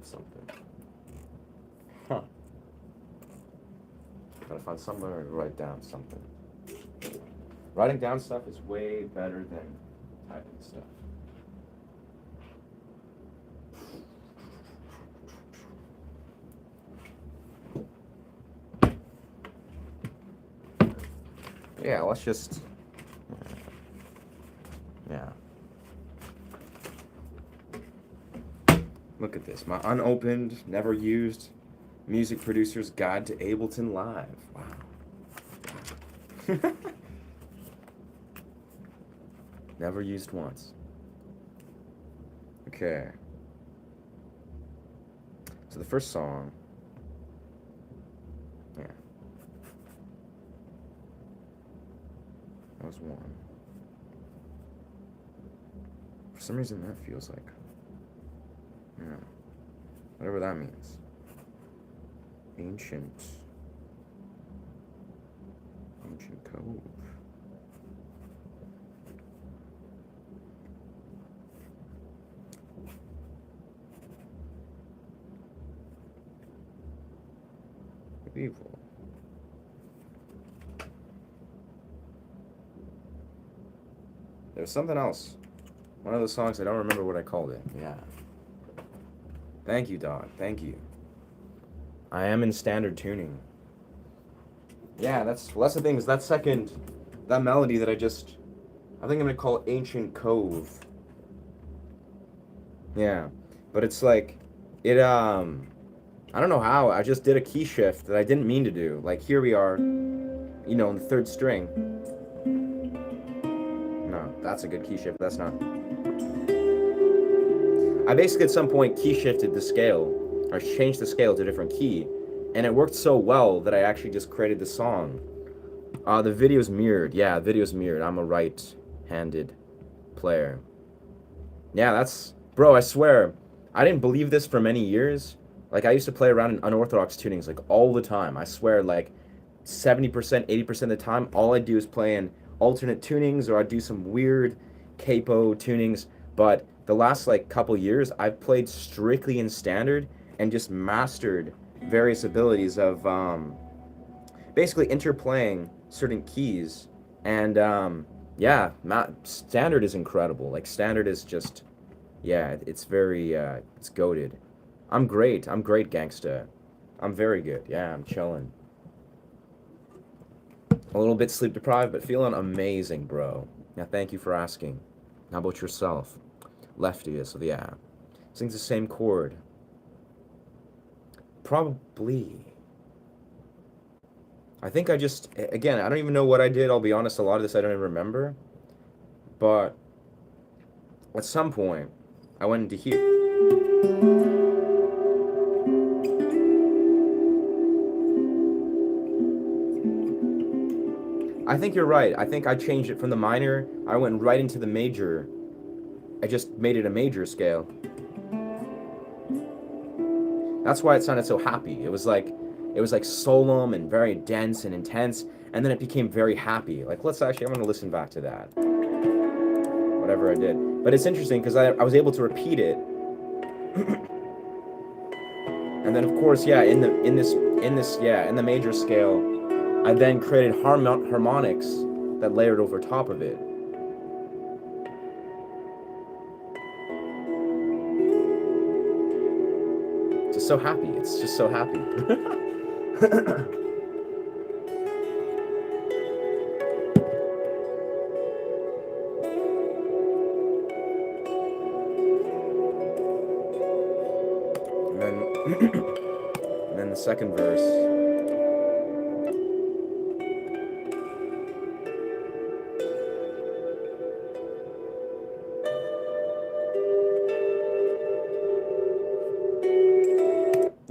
Something. Huh. Gotta find somewhere to write down something. Writing down stuff is way better than typing stuff. Yeah, let's just... Yeah. Look at this. My unopened, never used Music Producer's Guide to Ableton Live. Wow. Never used once. Okay. So the first song... Yeah. That was one. For some reason that feels like... Yeah. Whatever that means. Ancient Cove. Evil. There's something else. One of those songs, I don't remember what I called it. Yeah. Thank you, dog. Thank you. I am in standard tuning. Yeah, that's the thing, is that melody that I think I'm gonna call Ancient Cove. Yeah. But it's like, I don't know how, I just did a key shift that I didn't mean to do. Like, here we are, you know, in the third string. No, that's a good key shift, that's not. I basically at some point key shifted the scale, or changed the scale to a different key, and it worked so well that I actually just created the song. The video's mirrored. Yeah, the video's mirrored. I'm a right-handed player. Yeah, that's... Bro, I swear, I didn't believe this for many years. Like, I used to play around in unorthodox tunings, like, all the time. I swear, like, 70%, 80% of the time, all I do is play in alternate tunings, or I do some weird capo tunings. But the last, like, couple years, I've played strictly in standard and just mastered various abilities of basically interplaying certain keys. And yeah, standard is incredible. Like, standard is just, yeah, it's very, it's goated. I'm great, gangsta. I'm very good. Yeah, I'm chilling. A little bit sleep deprived, but feeling amazing, bro. Yeah, thank you for asking. How about yourself? Lefty, so yeah. Sings the same chord. Probably. I think I just, again, I don't even know what I did. I'll be honest, a lot of this I don't even remember. But at some point, I went into here. I think you're right. I think I changed it from the minor. I went right into the major. I just made it a major scale. That's why it sounded so happy. It was like solemn and very dense and intense, and then it became very happy. Like, I'm gonna listen back to that. Whatever I did. But it's interesting because I was able to repeat it. And then of course, yeah, in the major scale, I then created harmonics that layered over top of it. Just so happy. It's just so happy. And then the second verse.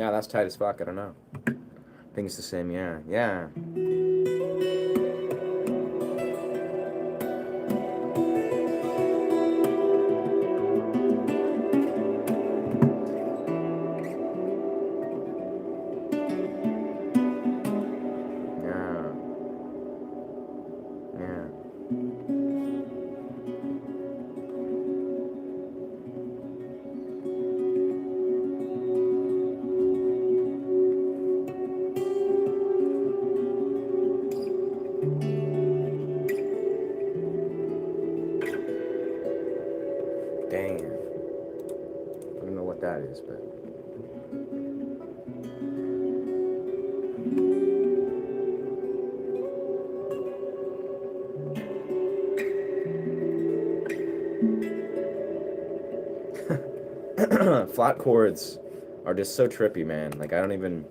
Yeah, that's tight as fuck. I don't know. I think it's the same. Yeah, yeah. Yeah, yeah. Damn. I don't know what that is, but flat chords are just so trippy, man. Like I don't even.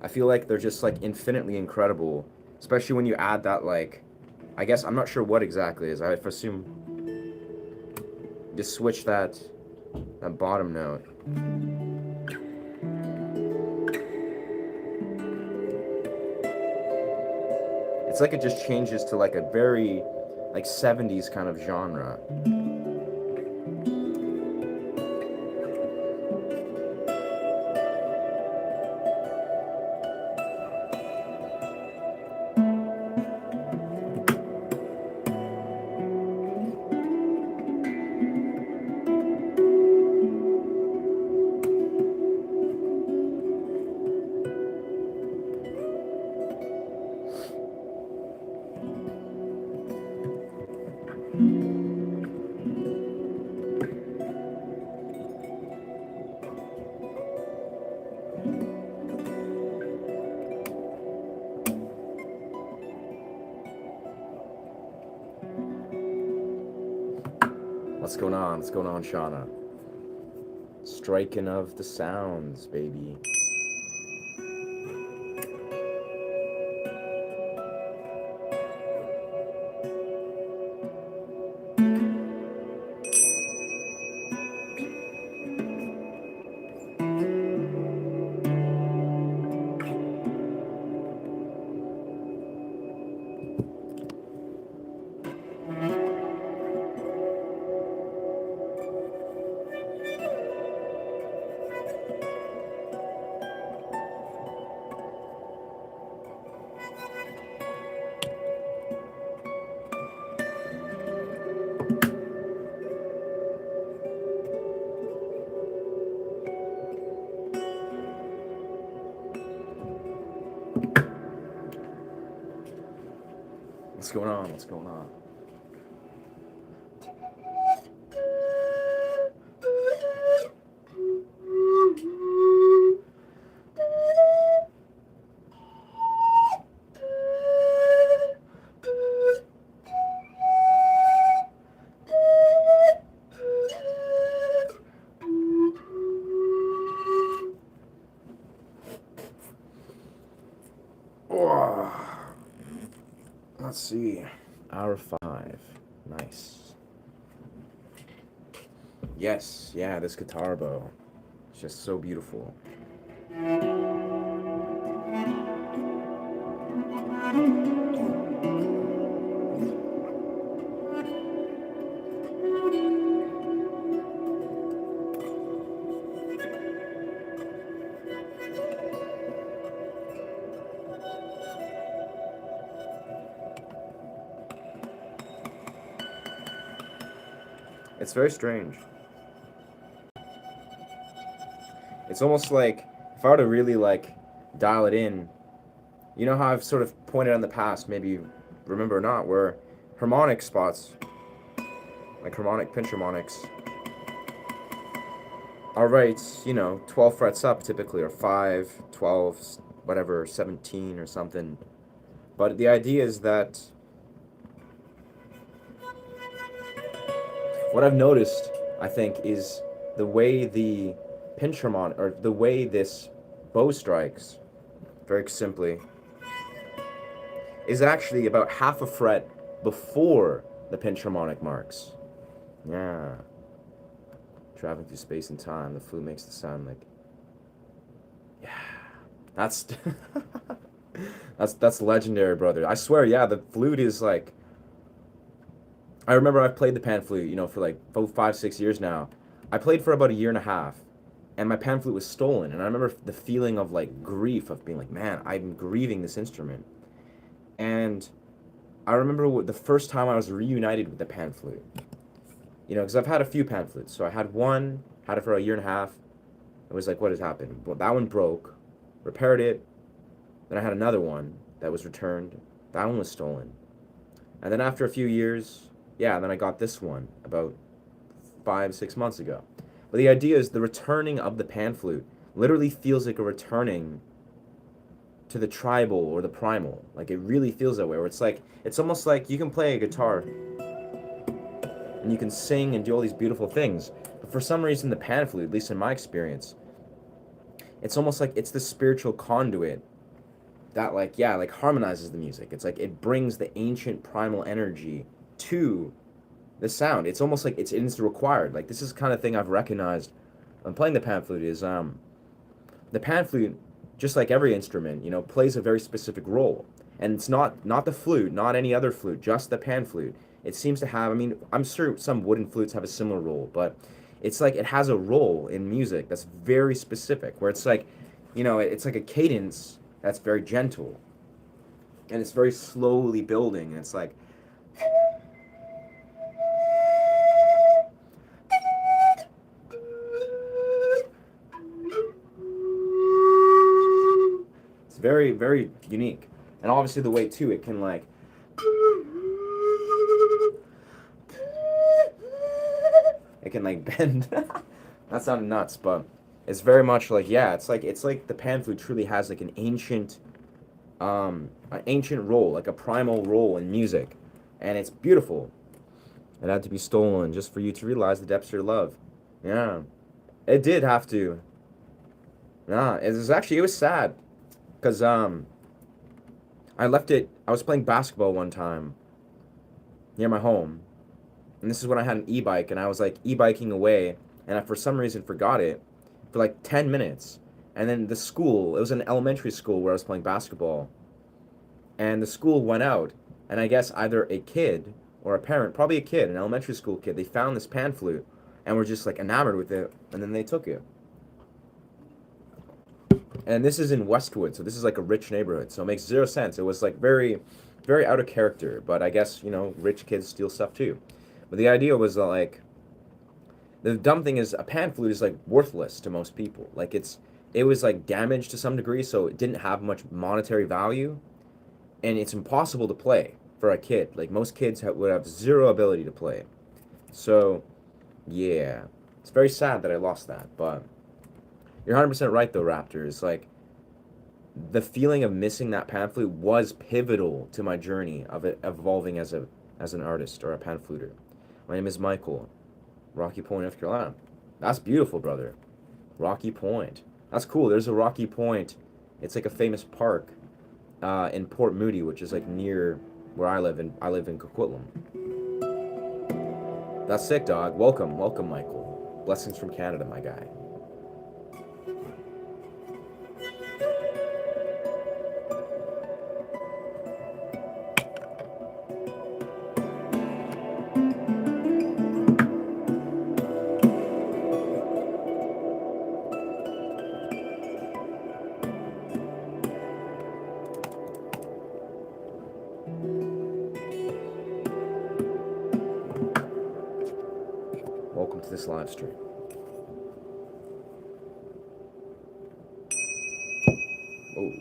I feel like they're just like infinitely incredible, especially when you add that like. I guess I'm not sure what exactly is. I assume just switch that bottom note. It's like it just changes to like a very like 70s kind of genre. What's going on? What's going on, Shauna? Striking of the sounds, baby. What's going on? What's going on? Oh, let's see. Hour 5. Nice. Yes, yeah, this guitar bow. It's just so beautiful. It's very strange. It's almost like if I were to really like dial it in, you know how I've sort of pointed out in the past, maybe you remember or not, where harmonic spots, like harmonic pinch harmonics, are right, 12 frets up typically, or 5, 12, whatever, 17 or something. But the idea is that what I've noticed, I think, is the way the pinch harmonic, or the way this bow strikes, very simply, is actually about half a fret before the pinch harmonic marks. Yeah. Traveling through space and time, the flute makes the sound like That's that's legendary, brother. I swear, yeah, the flute is like I remember I've played the pan flute, for like 5, 6 years now. I played for about a year and a half, and my pan flute was stolen. And I remember the feeling of like grief of being like, man, I'm grieving this instrument. And I remember the first time I was reunited with the pan flute. Because I've had a few pan flutes. So I had one, had it for a year and a half. It was like, what has happened? Well, that one broke, repaired it. Then I had another one that was returned. That one was stolen. And then after a few years, yeah, then I got this one about 5, 6 months ago. But the idea is the returning of the pan flute literally feels like a returning to the tribal or the primal. Like it really feels that way. Where it's almost like you can play a guitar and you can sing and do all these beautiful things. But for some reason, the pan flute, at least in my experience, it's almost like it's the spiritual conduit that like harmonizes the music. It's like it brings the ancient primal energy to the sound. It's almost like it's required. Like this is the kind of thing I've recognized when playing the pan flute is the pan flute, just like every instrument, plays a very specific role. And it's not the flute, not any other flute, just the pan flute. It seems to have, I mean, I'm sure some wooden flutes have a similar role, but it's like it has a role in music that's very specific, where it's like, it's like a cadence that's very gentle and it's very slowly building. And it's like, it's very, very unique. And obviously the way too, it can like, it can like bend. That sounded nuts, but it's very much like, yeah, it's like the pan flute truly has like an ancient role, like a primal role in music, and it's beautiful. It had to be stolen just for you to realize the depths of your love. Yeah, it did have to. Yeah, it was sad, cause I left it. I was playing basketball one time near my home, and this is when I had an e-bike, and I was like e-biking away, and I for some reason forgot it for like 10 minutes. And then the school, it was an elementary school where I was playing basketball, and the school went out, and I guess either a kid or a parent, probably a kid, an elementary school kid, they found this pan flute and were just like enamored with it, and then they took it. And this is in Westwood, so this is like a rich neighborhood, so it makes zero sense. It was like very, very out of character, but I guess, rich kids steal stuff too. But the idea was that, like, the dumb thing is a pan flute is like worthless to most people. Like it was like damaged to some degree, so it didn't have much monetary value, and it's impossible to play for a kid. Like most kids would have zero ability to play. So, yeah, it's very sad that I lost that. But you're 100% right though, Raptor. It's like the feeling of missing that pan flute was pivotal to my journey of it evolving as an artist or a pan fluter. My name is Michael, Rocky Point, North Carolina. That's beautiful, brother. Rocky Point. That's cool. There's a Rocky Point. It's like a famous park in Port Moody, which is like near where I live. I live in Coquitlam. That's sick, dog. Welcome, welcome, Michael. Blessings from Canada, my guy. Welcome to this live stream. Oh.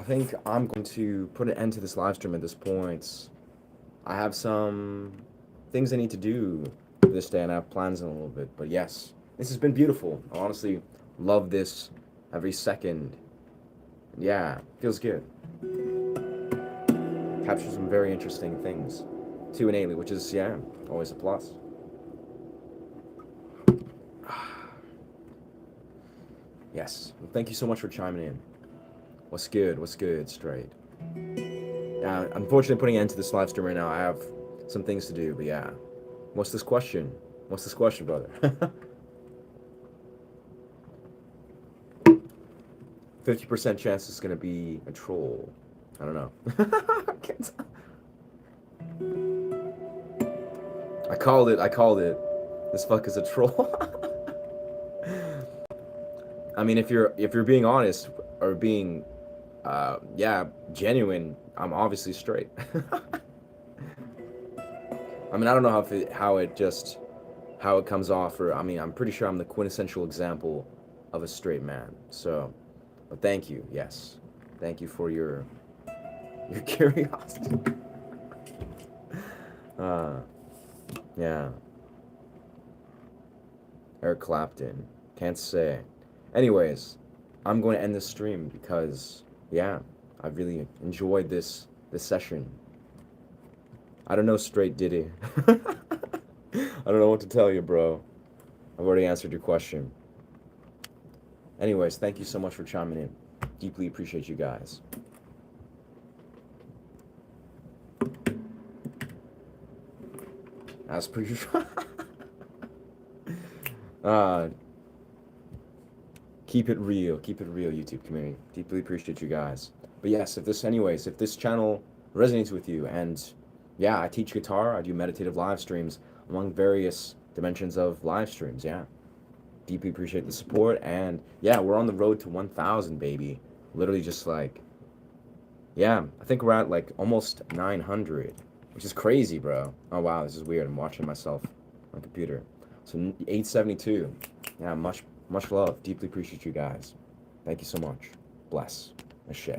think I'm going to put an end to this live stream at this point. I have some things I need to do this day, and I have plans in a little bit. But yes, this has been beautiful. I honestly love this every second. Yeah, feels good. Captures some very interesting things too innately, which is, yeah, always a plus. Yes, well, thank you so much for chiming in. What's good? What's good, Straight? Yeah, unfortunately, putting an end to this live stream right now. I have some things to do, but yeah. What's this question? What's this question, brother? 50% chance it's gonna be a troll. I don't know. I called it. I called it. This fuck is a troll. I mean, if you're being honest or being, yeah, genuine, I'm obviously straight. I mean, I don't know how it comes off, or I mean, I'm pretty sure I'm the quintessential example of a straight man. So, but thank you. Yes, thank you for your curiosity. Yeah. Eric Clapton. Can't say. Anyways, I'm going to end this stream because, yeah, I really enjoyed this session. I don't know, Straight Diddy. I don't know what to tell you, bro. I've already answered your question. Anyways, thank you so much for chiming in. Deeply appreciate you guys. As per usual. Keep it real, YouTube community. Deeply appreciate you guys. But yes, if this channel resonates with you, and yeah, I teach guitar, I do meditative live streams among various dimensions of live streams, yeah. Deeply appreciate the support, and yeah, we're on the road to 1,000, baby. Literally just like, yeah, I think we're at like almost 900, which is crazy, bro. Oh wow, this is weird. I'm watching myself on computer. So 872. Yeah, much love. Deeply appreciate you guys. Thank you so much. Bless. Ashe.